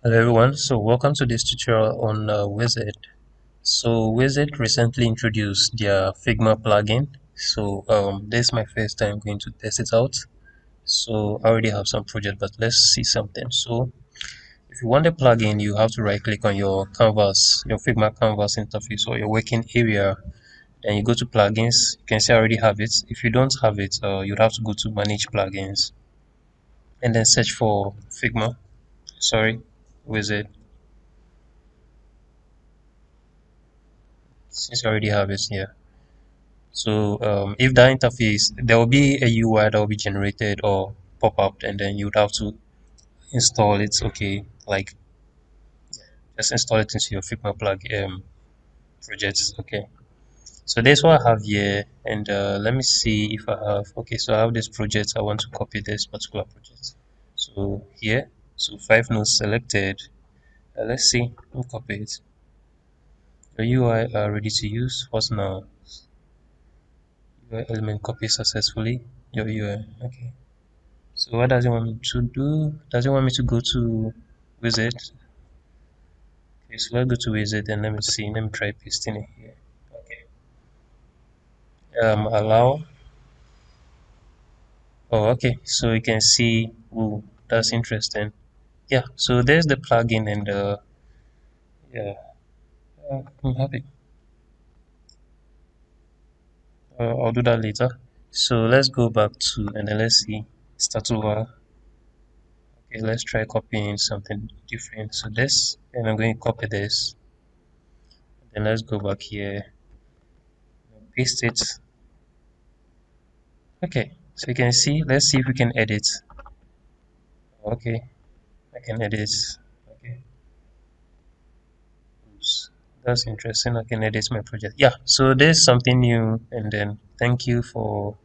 Hello everyone, so welcome to this tutorial on Uizard. So Uizard recently introduced their Figma plugin. So this is my first time going to test it out. So I already have some project, but let's see something. So if you want the plugin, you have to right click on your canvas, your Figma canvas interface or your working area. Then you go to plugins. You can see I already have it. If you don't have it, you'd have to go to manage plugins and then search for Figma. Sorry, Uizard. Since you already have it here. So if that interface, there will be a UI that will be generated or pop up, and then you would have to install it. Okay, like just install it into your Figma plug projects. Okay, so that's what I have here, and let me see if I have. Okay, so I have this project. I want to copy this particular project. So here, so 5 nodes selected. Let's see. We'll copy it. The UI are ready to use. What's now? Your element copy successfully. Your UI. Okay. So what does it want me to do? Does it want me to go to visit? Okay, so let's go to visit and let me see. Let me try pasting it here. Okay. Allow. Oh, okay. So you can see. Ooh, that's interesting. Yeah. So there's the plugin and yeah, I'm happy. I'll do that later. So let's go back to and then let's see. Start over. Okay, let's try copying something different. So this, and I'm going to copy this. Then let's go back here, paste it. Okay, so you can see, let's see if we can edit. Okay, I can edit. Okay, oops, that's interesting. I can edit my project. Yeah, so there's something new, and then thank you for